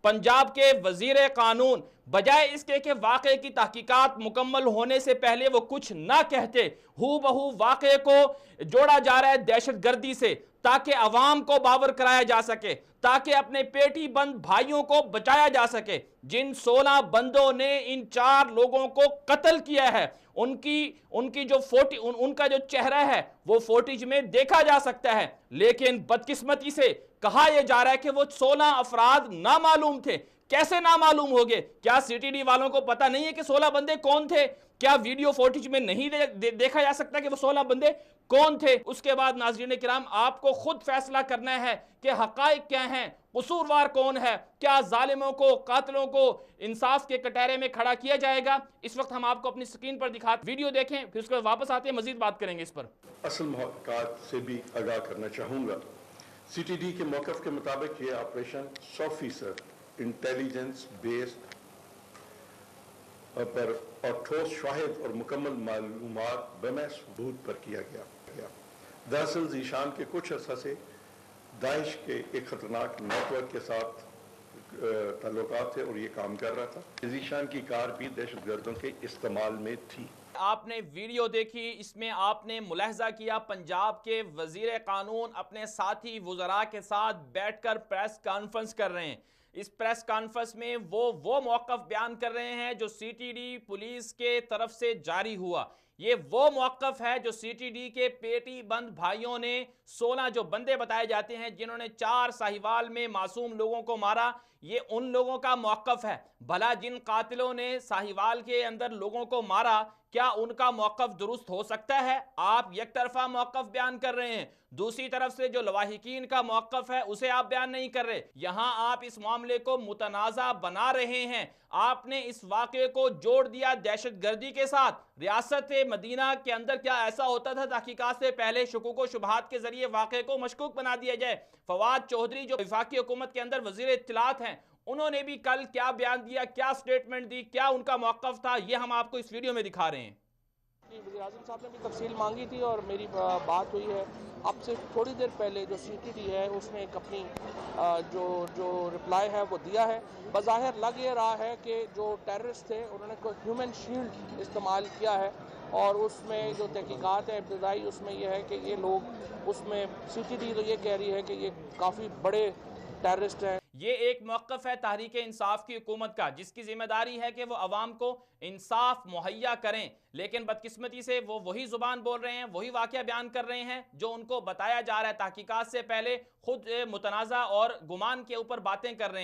पंजाब के वजीर कानून बजाय इसके कि वाक़े की तहकीकात मुकम्मल होने से पहले वो कुछ ना कहते, हू बहू वाक़े को जोड़ा जा रहा है दहशतगर्दी से, ताकि अवाम को बावर कराया जा सके, ताकि अपने पेटी बंद भाइयों को बचाया जा सके। जिन 16 बंदों ने इन 4 लोगों को कत्ल किया है, उनकी जो उनका जो चेहरा है वो फुटेज में देखा जा सकता है, लेकिन बदकिस्मती से कहा यह जा रहा है कि वो 16 अफराद नामालूम थे। कैसे नामालूम हो गए? क्या सीटीडी वालों को पता नहीं है कि 16 बंदे कौन थे? क्या वीडियो फुटेज में नहीं देखा जा सकता कि वो 16 बंदे कौन थे? उसके बाद नाज़रीन किराम, आपको खुद फैसला करना है कि हकाइक क्या हैं, कसूरवार कौन है। क्या जालिमों को, कातिलों को इंसाफ के कटहरे में खड़ा किया जाएगा? इस वक्त हम आपको अपनी स्क्रीन पर दिखाते, वीडियो देखें, फिर उसके बाद वापस आते हैं, मजीद बात करेंगे इस पर। असल महक़क़ात से भी आगाह करना चाहूँगा। सीटीडी के मौक़िफ़ के मुताबिक ये ऑपरेशन 100% इंटेलिजेंस बेस्ड पर और ठोस शाहिद और मुकम्मल मालूमात बमे सबूत पर किया गया। दरअसल ज़ीशान के कुछ अर्सा से दाइश के एक ख़तरनाक नेटवर्क के साथ ताल्लुकात थे और ये काम कर रहा था। ज़ीशान की कार भी दहशतगर्दों के इस्तेमाल में थी। आपने वीडियो देखी, इसमें आपने मुलाहजा किया पंजाब के वजीर कानून अपने साथी वज़रा के साथ बैठकर प्रेस कॉन्फ्रेंस कर रहे हैं। इस प्रेस कॉन्फ्रेंस में वो मौक़िफ़ बयान कर रहे हैं जो सीटीडी पुलिस के तरफ से जारी हुआ। ये वो मौक़िफ़ है जो सीटीडी के पेटी बंद भाइयों ने 16 जो बंदे बताए जाते हैं जिन्होंने 4 साहिवाल में मासूम लोगों को मारा, ये उन लोगों का मौक़िफ़ है। भला जिन कातिलों ने साहिवाल के अंदर लोगों को मारा, क्या उनका मौक़िफ़ दुरुस्त हो सकता है? आप एक तरफा मौक़िफ़ बयान कर रहे हैं, दूसरी तरफ से जो लवाहिकीन का मौक़िफ़ है उसे आप बयान नहीं कर रहे। यहां आप इस मामले को मुतनाज़ा बना रहे हैं। आपने इस वाक़े को जोड़ दिया दहशतगर्दी के साथ। रियासत मदीना के अंदर क्या ऐसा होता था तहकीकात से पहले शुकूक व शुबहात के जरिए वाक़े को मशकूक बना दिया जाए? फवाद चौधरी जो वफाकी हुकूमत के अंदर वज़ीर इत्तलात हैं, उन्होंने भी कल क्या बयान दिया, क्या स्टेटमेंट दी, क्या उनका मौक़िफ़ था, ये हम आपको इस वीडियो में दिखा रहे हैं। वज़ीर-ए-आज़म साहब ने भी तफसील मांगी थी और मेरी बात हुई है। अब से थोड़ी देर पहले जो सीटीडी है उसने एक अपनी जो रिप्लाई है वो दिया है। बज़ाहिर लग ये रहा है कि जो टेररिस्ट थे उन्होंने कोई ह्यूमन शील्ड इस्तेमाल किया है और उसमें जो तहकीकात है इब्तदाई उसमें यह है कि ये लोग, उसमें सीटीडी तो ये कह रही है कि ये काफ़ी बड़े टेररिस्ट हैं। ये एक मौक़िफ़ है तहरीक इंसाफ की हुकूमत का, जिसकी जिम्मेदारी है कि वो अवाम को इंसाफ मुहैया करें, लेकिन बदकिस्मती से वो वही ज़ुबान बोल रहे हैं, वही वाक़या बयान कर रहे हैं जो उनको बताया जा रहा है। तहकीकात से पहले खुद मुतनाज़ा और गुमान के ऊपर बातें कर रहे हैं।